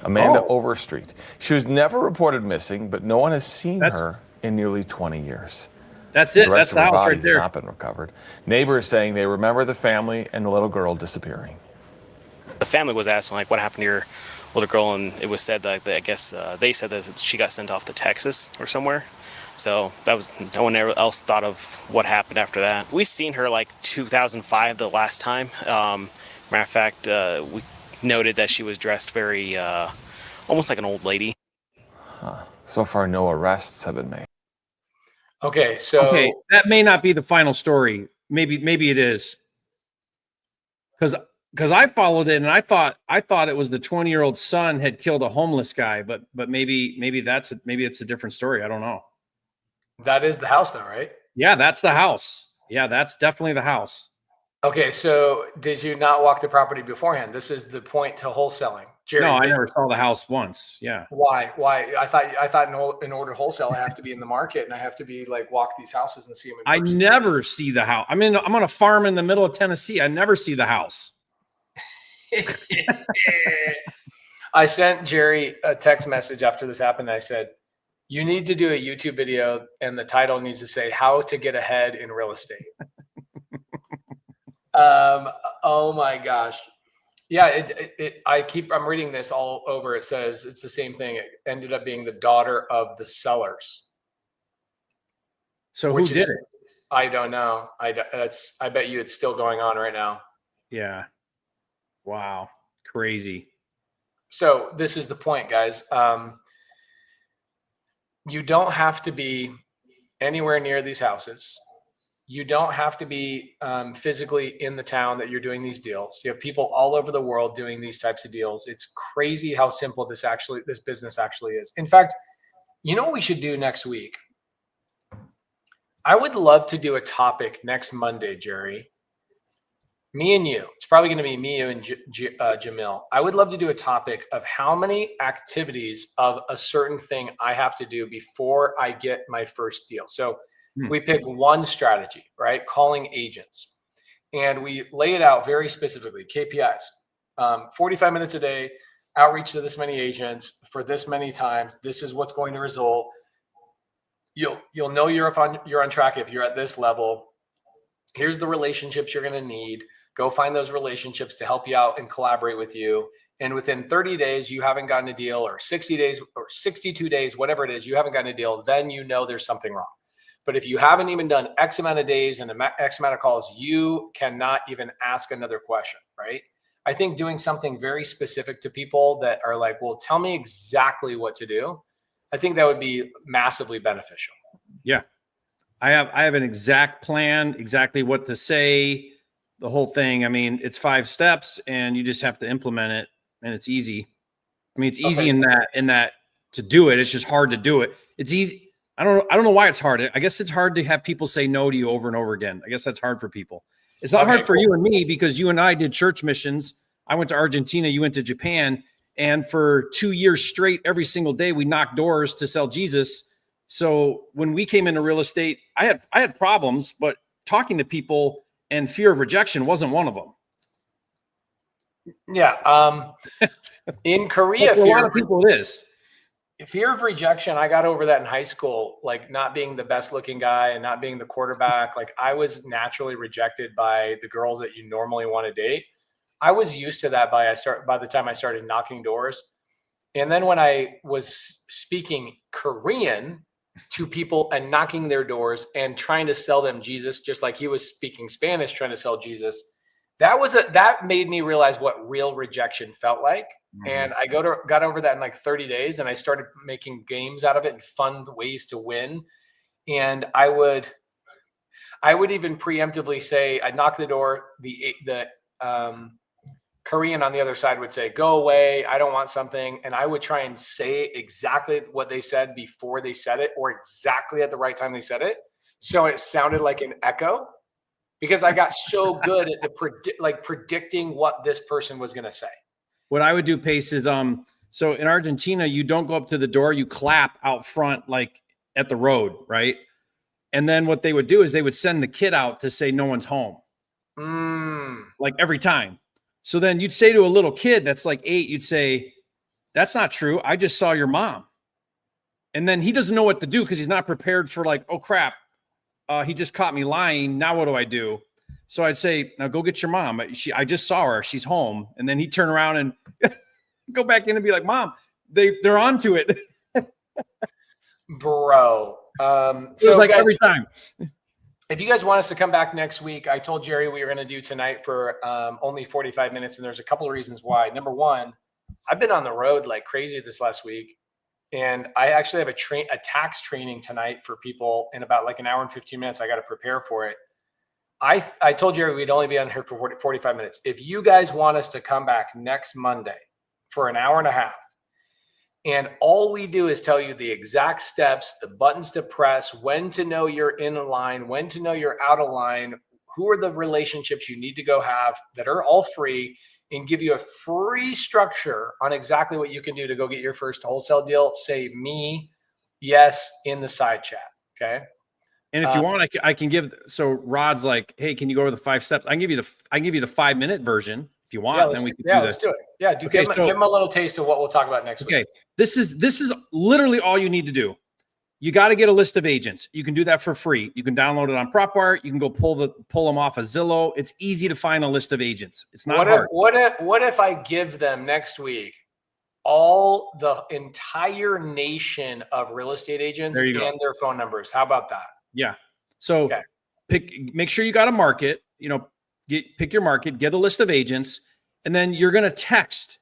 Amanda Overstreet. She was never reported missing, but no one has seen her in nearly 20 years. That's it. That's the house right there. Not been recovered. Neighbors saying they remember the family and the little girl disappearing. The family was asking, like, what happened to your little girl? And it was said that, I guess, they said that she got sent off to Texas or somewhere. So that was, no one else thought of what happened after that. We seen her like 2005 the last time. Matter of fact, we noted that she was dressed very, almost like an old lady. So far, no arrests have been made. Okay, so that may not be the final story. Maybe it is. Because I followed it and I thought it was the 20-year-old son had killed a homeless guy, but maybe it's a different story. I don't know. That is the house though, right? Yeah, that's the house. Yeah, that's definitely the house. Okay, so did you not walk the property beforehand? This is the point to wholesaling. Jerry, no, I never saw the house once. Yeah. Why? I thought in order to wholesale, I have to be in the market and I have to be like walk these houses and see them. I never see the house. I'm on a farm in the middle of Tennessee. I never see the house. I sent Jerry a text message after this happened. I said, you need to do a YouTube video and the title needs to say how to get ahead in real estate. Oh my gosh. Yeah, I'm reading this all over. It says it's the same thing. It ended up being the daughter of the sellers. So who did it? I don't know. I bet you it's still going on right now. Yeah. Wow. Crazy. So this is the point, guys. You don't have to be anywhere near these houses. You don't have to be physically in the town that you're doing these deals. You have people all over the world doing these types of deals. It's crazy how simple this business actually is. In fact, you know what we should do next week? I would love to do a topic next Monday, Jerry. Me and you. It's probably going to be me, you, and Jamil. I would love to do a topic of how many activities of a certain thing I have to do before I get my first deal. So We pick one strategy, right? Calling agents. And we lay it out very specifically, KPIs, 45 minutes a day, outreach to this many agents for this many times. This is what's going to result. You'll know you're on track if you're at this level. Here's the relationships you're going to need. Go find those relationships to help you out and collaborate with you. And within 30 days, you haven't gotten a deal, or 60 days or 62 days, whatever it is, you haven't gotten a deal, then you know there's something wrong. But if you haven't even done X amount of days and X amount of calls, you cannot even ask another question, right? I think doing something very specific to people that are like, well, tell me exactly what to do. I think that would be massively beneficial. Yeah. I have an exact plan, exactly what to say, the whole thing. I mean, it's 5 steps and you just have to implement it, and it's easy. I mean, it's easy in that to do it. It's just hard to do it. It's easy. I don't know why it's hard. I guess it's hard to have people say no to you over and over again. I guess that's hard for people. It's not hard for you and me, because you and I did church missions. I went to Argentina, you went to Japan, and for 2 years straight, every single day, we knocked doors to sell Jesus. So when we came into real estate, I had problems, but talking to people and fear of rejection wasn't one of them. Yeah. In Korea, for a lot of people it is. Fear of rejection, I got over that in high school, like not being the best looking guy and not being the quarterback. Like I was naturally rejected by the girls that you normally want to date. I was used to that by the time I started knocking doors. And then when I was speaking Korean to people and knocking their doors and trying to sell them Jesus, just like he was speaking Spanish, trying to sell Jesus, that made me realize what real rejection felt like. And I got over that in like 30 days, and I started making games out of it and fun ways to win. And I would even preemptively say, I'd knock the door, the Korean on the other side would say, go away, I don't want something. And I would try and say exactly what they said before they said it, or exactly at the right time they said it. So it sounded like an echo, because I got so good at predicting what this person was going to say. What I would do, Pace, is so in Argentina, you don't go up to the door, you clap out front, like at the road, right? And then what they would do is they would send the kid out to say no one's home. Like every time. So then you'd say to a little kid that's like 8, you'd say, that's not true. I just saw your mom. And then he doesn't know what to do because he's not prepared for like, oh crap, he just caught me lying. Now what do I do? So I'd say, now go get your mom. I just saw her. She's home. And then he'd turn around and go back in and be like, Mom, they're onto it. Bro. So it was like guys, every time. If you guys want us to come back next week, I told Jerry we were going to do tonight for only 45 minutes. And there's a couple of reasons why. Number one, I've been on the road like crazy this last week. And I actually have a tax training tonight for people in about like an hour and 15 minutes. I got to prepare for it. I told Jerry we'd only be on here for 45 minutes. If you guys want us to come back next Monday for an hour and a half, and all we do is tell you the exact steps, the buttons to press, when to know you're in line, when to know you're out of line, who are the relationships you need to go have that are all free, and give you a free structure on exactly what you can do to go get your first wholesale deal, say me, yes, in the side chat. Okay. And if you want, I can give. So Rod's like, hey, can you go over the 5 steps? I can give you the 5-minute version if you want. Yeah, let's do it. Yeah, give him a little taste of what we'll talk about next week. Okay, this is literally all you need to do. You got to get a list of agents. You can do that for free. You can download it on PropWire. You can go pull them off of Zillow. It's easy to find a list of agents. It's not hard. What if I give them next week all the entire nation of real estate agents and their phone numbers? How about that? Yeah. So make sure you got a market, pick your market, get a list of agents, and then you're going to text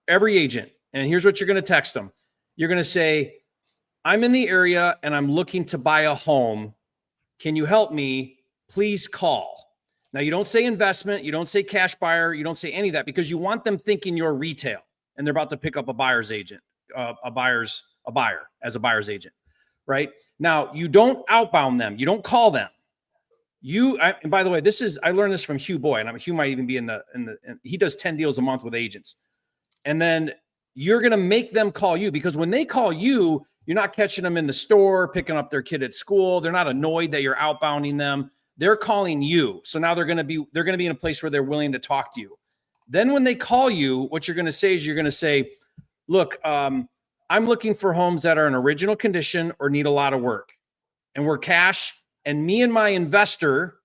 every agent. And here's what you're going to text them. You're going to say, I'm in the area and I'm looking to buy a home. Can you help me? Please call. Now you don't say investment. You don't say cash buyer. You don't say any of that, because you want them thinking you're retail and they're about to pick up a buyer's agent, a buyer as a buyer's agent. Right now, you don't outbound them. You don't call them. And by the way, I learned this from Hugh Boy, and Hugh might even be he does 10 deals a month with agents. And then you're going to make them call you, because when they call you, You're not catching them in the store, picking up their kid at school. They're not annoyed that you're outbounding them. They're calling you. So now they're going to be in a place where they're willing to talk to you. Then when they call you, what you're going to say is you're going to say, look, I'm looking for homes that are in original condition or need a lot of work. And we're cash. And me and my investor,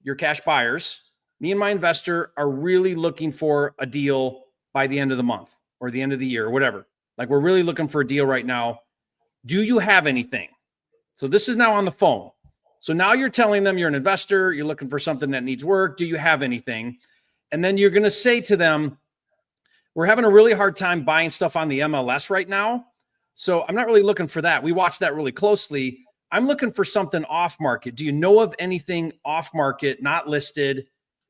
your cash buyers, me and my investor are really looking for a deal by the end of the month or the end of the year or whatever. Like, we're really looking for a deal right now. Do you have anything? So this is now on the phone. So now you're telling them you're an investor. You're looking for something that needs work. Do you have anything? And then you're going to say to them, we're having a really hard time buying stuff on the MLS right now. So I'm not really looking for that. We watch that really closely. I'm looking for something off market. Do you know of anything off market, not listed?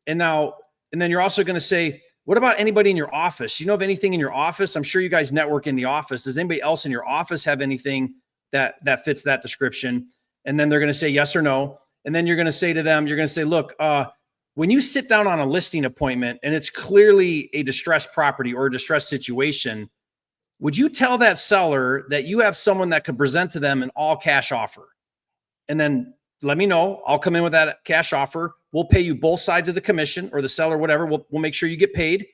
And then you're also going to say, what about anybody in your office? You know of anything in your office? I'm sure you guys network in the office. Does anybody else in your office have anything that fits that description? And then they're going to say yes or no. And then you're going to say to them, you're going to say, look, when you sit down on a listing appointment and it's clearly a distressed property or a distressed situation, would you tell that seller that you have someone that could present to them an all cash offer? And then let me know. I'll come in with that cash offer. We'll pay you both sides of the commission, or the seller, whatever. We'll make sure you get paid.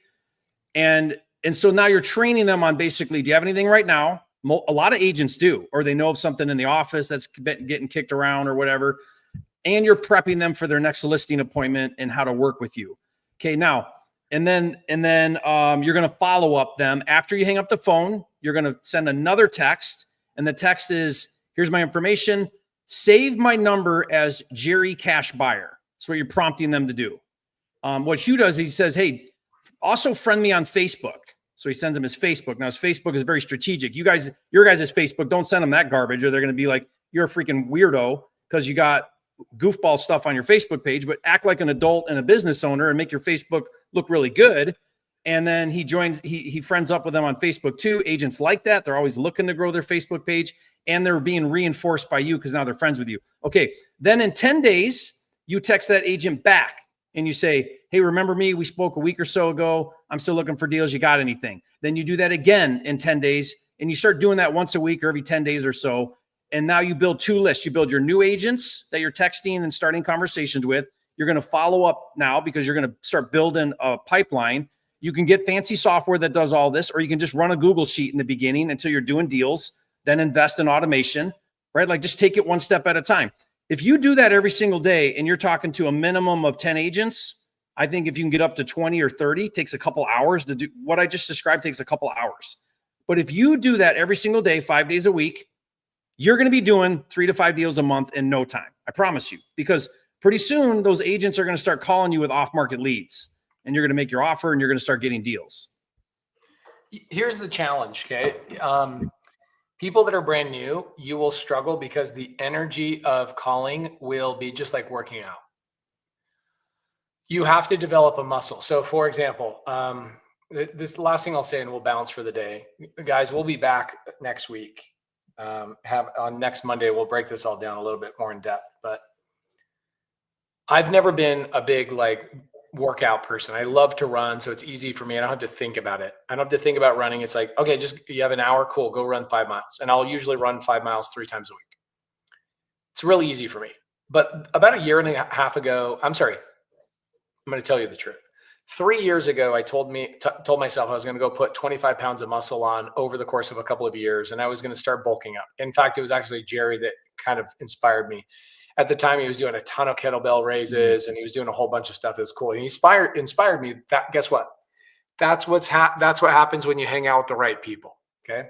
And so now you're training them on basically, do you have anything right now? A lot of agents do, or they know of something in the office that's getting kicked around or whatever. And you're prepping them for their next listing appointment and how to work with you. Okay, now, and then you're going to follow up them after you hang up the phone. You're going to send another text, and the text is, here's my information. Save my number as Jerry Cash Buyer. That's what you're prompting them to do. What Hugh does, he says, hey, also friend me on Facebook. So he sends them his Facebook. Now, his Facebook is very strategic. Your guys' Facebook, don't send them that garbage, or they're going to be like, you're a freaking weirdo because you got goofball stuff on your Facebook page, but act like an adult and a business owner and make your Facebook look really good. And then he friends up with them on Facebook too. Agents like that. They're always looking to grow their Facebook page, and they're being reinforced by you because now they're friends with you. Okay. Then in 10 days, you text that agent back and you say, hey, remember me? We spoke a week or so ago. I'm still looking for deals. You got anything? Then you do that again in 10 days, and you start doing that once a week or every 10 days or so. And now you build two lists. You build your new agents that you're texting and starting conversations with. You're going to follow up now because you're going to start building a pipeline. You can get fancy software that does all this, or you can just run a Google sheet in the beginning until you're doing deals, then invest in automation, right? Like, just take it one step at a time. If you do that every single day and you're talking to a minimum of 10 agents, I think if you can get up to 20 or 30, it takes a couple hours to do what I just described, takes a couple hours. But if you do that every single day, 5 days a week, you're going to be doing 3 to 5 deals a month in no time. I promise you, because pretty soon those agents are going to start calling you with off-market leads, and you're going to make your offer and you're going to start getting deals. Here's the challenge. Okay. People that are brand new, you will struggle because the energy of calling will be just like working out. You have to develop a muscle. So for example, this last thing I'll say, and we'll bounce for the day, guys, we'll be back next week. On next Monday, we'll break this all down a little bit more in depth, but I've never been a big workout person. I love to run, so it's easy for me. I don't have to think about it. I don't have to think about running. It's like, okay, just you have an hour, cool, go run 5 miles. And I'll usually run 5 miles 3 times a week. It's really easy for me. But about a year and a half ago, I'm going to tell you the truth. 3 years ago, I told myself I was going to go put 25 pounds of muscle on over the course of a couple of years, and I was going to start bulking up. In fact, it was actually Jerry that kind of inspired me. At the time, he was doing a ton of kettlebell raises, and he was doing a whole bunch of stuff that was cool. He inspired me. Guess what? That's what happens when you hang out with the right people. Okay.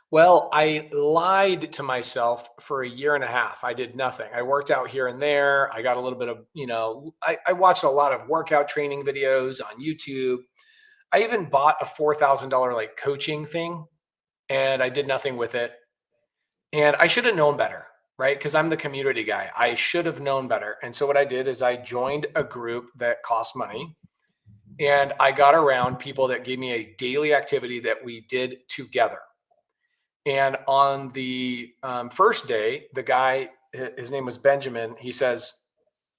Well, I lied to myself for a year and a half. I did nothing. I worked out here and there. I got a little bit of, I watched a lot of workout training videos on YouTube. I even bought a $4,000 coaching thing, and I did nothing with it. And I should have known better, right? Because I'm the community guy. I should have known better. And so what I did is I joined a group that cost money, and I got around people that gave me a daily activity that we did together. And on the first day, the guy, his name was Benjamin, he says,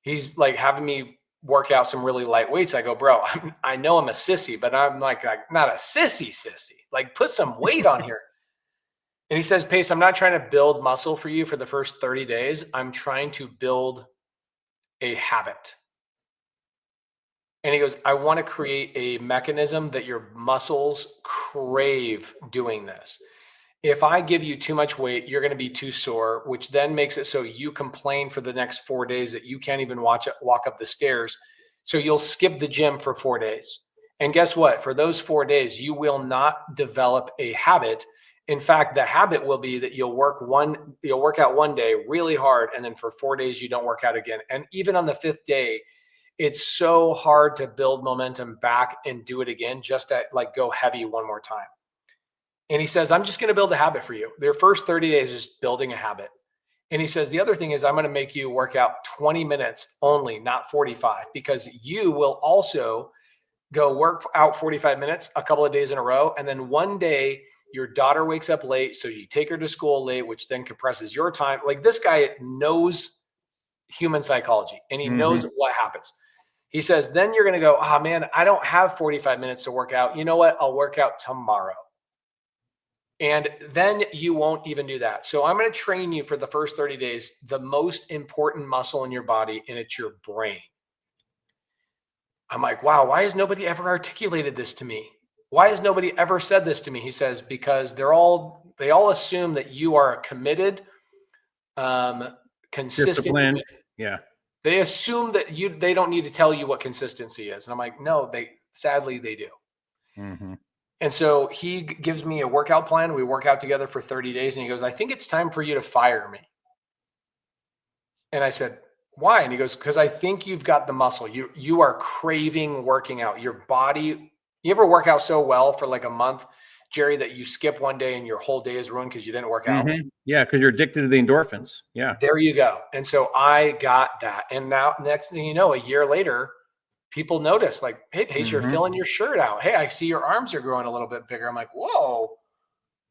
he's having me work out some really light weights. I go, bro, I know I'm a sissy, but I'm not a sissy. Put some weight on here. And he says, Pace, I'm not trying to build muscle for you for the first 30 days. I'm trying to build a habit. And he goes, I want to create a mechanism that your muscles crave doing this. If I give you too much weight, you're going to be too sore, which then makes it so you complain for the next 4 days that you can't even walk up the stairs. So you'll skip the gym for 4 days. And guess what? For those 4 days, you will not develop a habit. In fact, the habit will be that you'll work out one day really hard, and then for 4 days you don't work out again. And even on the 5th day, it's so hard to build momentum back and do it again, just to like go heavy one more time. And he says, I'm just going to build a habit for you. Their first 30 days is just building a habit. And he says, the other thing is I'm going to make you work out 20 minutes only, not 45, because you will also go work out 45 minutes a couple of days in a row. And then one day your daughter wakes up late, so you take her to school late, which then compresses your time. Like, this guy knows human psychology, and he knows what happens. He says, then you're going to go, oh man, I don't have 45 minutes to work out. You know what? I'll work out tomorrow. And then you won't even do that. So I'm going to train you for the first 30 days, the most important muscle in your body, and it's your brain. I'm like, wow, why has nobody ever articulated this to me? Why has nobody ever said this to me? He says, because they all assume that you are committed, consistent. Yeah. They assume that they don't need to tell you what consistency is. And I'm like, no, sadly they do. And so he gives me a workout plan. We work out together for 30 days. And he goes, I think it's time for you to fire me. And I said, why? And he goes, because I think you've got the muscle. You are craving working out. Your body, you ever work out so well for like a month, Jerry, that you skip one day and your whole day is ruined because you didn't work out? Yeah, because you're addicted to the endorphins. Yeah. There you go. And so I got that. And now, next thing you know, a year later, people notice, like, hey, Pace, you're filling your shirt out. Hey, I see your arms are growing a little bit bigger. I'm like, whoa,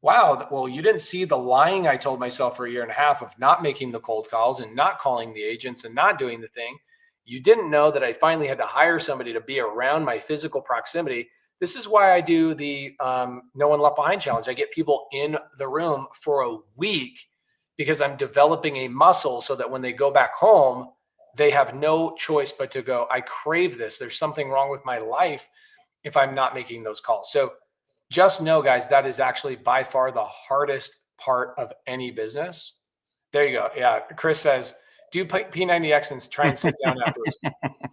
wow. Well, you didn't see the lying I told myself for a year and a half of not making the cold calls and not calling the agents and not doing the thing. You didn't know that I finally had to hire somebody to be around my physical proximity. This is why I do the No One Left Behind challenge. I get people in the room for a week because I'm developing a muscle so that when they go back home, they have no choice but to go, I crave this. There's something wrong with my life if I'm not making those calls. So just know, guys, that is actually by far the hardest part of any business. There you go. Yeah. Chris says, do P90X and try and sit down afterwards.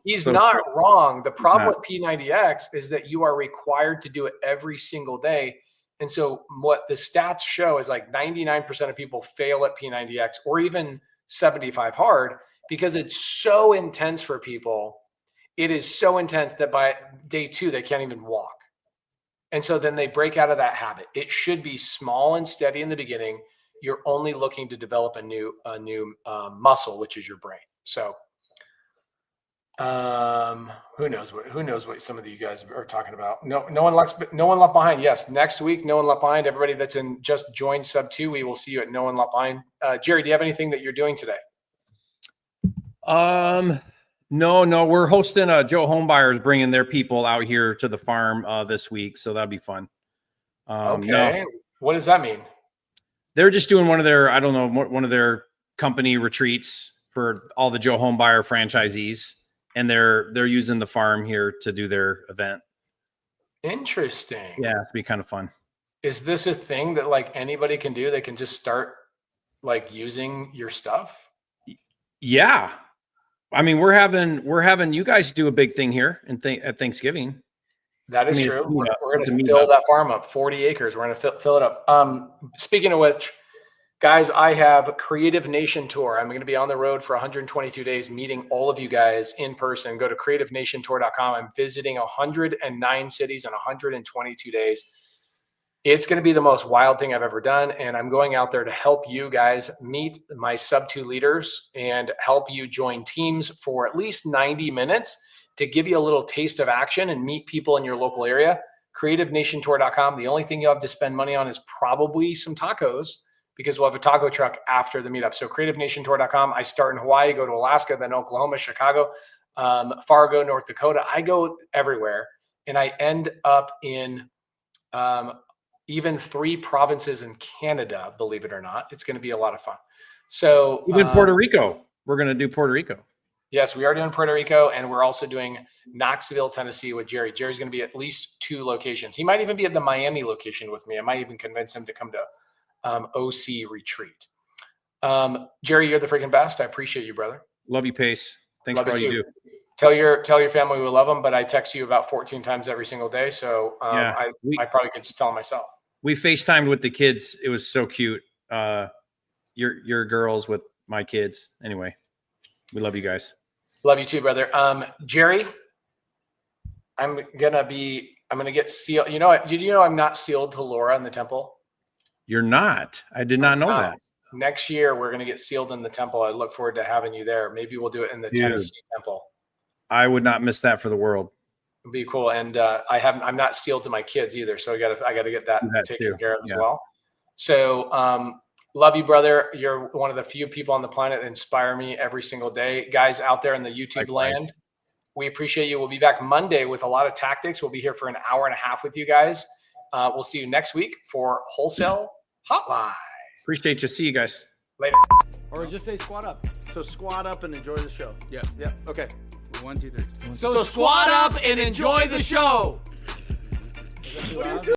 He's not wrong. The problem with P90X is that you are required to do it every single day. And so what the stats show is like 99% of people fail at P90X or even 75 hard because it's so intense for people. It is so intense that by day 2, they can't even walk. And so then they break out of that habit. It should be small and steady in the beginning. You're only looking to develop a new muscle, which is your brain. So who knows what some of you guys are talking about. No one left behind. Yes. Next week, No One Left Behind. Everybody that's just joined Subto, we will see you at No One Left Behind. Jerry, do you have anything that you're doing today? No, we're hosting Joe Homebuyers bringing their people out here to the farm this week. So that'll be fun. Okay. No. What does that mean? They're just doing one of their company retreats for all the Joe Homebuyer franchisees. And they're using the farm here to do their event. Interesting. Yeah, it's be kind of fun. Is this a thing that like anybody can do? They can just start like using your stuff? Yeah. I mean, we're having you guys do a big thing here at Thanksgiving. That is true. We're going to fill that farm up, 40 acres. We're going to fill it up. Speaking of which, guys, I have Creative Nation Tour. I'm going to be on the road for 122 days, meeting all of you guys in person. Go to creativenationtour.com. I'm visiting 109 cities in 122 days. It's going to be the most wild thing I've ever done. And I'm going out there to help you guys meet my Subto leaders and help you join teams for at least 90 minutes to give you a little taste of action and meet people in your local area. creativenationtour.com. The only thing you have to spend money on is probably some tacos, because we'll have a taco truck after the meetup. So creativenationtour.com. I start in Hawaii, go to Alaska, then Oklahoma, Chicago, Fargo, North Dakota. I go everywhere. And I end up in even 3 provinces in Canada, believe it or not. It's going to be a lot of fun. So even Puerto Rico. We're going to do Puerto Rico. Yes, we are doing Puerto Rico, and we're also doing Knoxville, Tennessee with Jerry. Jerry's going to be at least 2 locations. He might even be at the Miami location with me. I might even convince him to come to OC Retreat. Jerry, you're the freaking best. I appreciate you, brother. Love you, Pace. Thanks Love for all you you too. do. Tell your family we love them, but I text you about 14 times every single day. So I probably could just tell them myself. We FaceTimed with the kids. It was so cute. Your girls with my kids. Anyway, we love you guys. Love you too, brother. Jerry, I'm gonna get sealed. You know what? Did you know I'm not sealed to Laura in the temple? You're not. I did not know that. Next year we're gonna get sealed in the temple. I look forward to having you there. Maybe we'll do it in the Tennessee temple. I would not miss that for the world. It'd be cool. And I'm not sealed to my kids either, so I gotta get that taken care of as well. So love you, brother. You're one of the few people on the planet that inspire me every single day. Guys out there in the YouTube land, we appreciate you. We'll be back Monday with a lot of tactics. We'll be here for an hour and a half with you guys. We'll see you next week for Wholesale Hotline. Appreciate you. See you guys. Later. Or just say squat up. So squat up and enjoy the show. Yeah. Yeah. Okay. 1, 2, 3. So squat up and enjoy the show.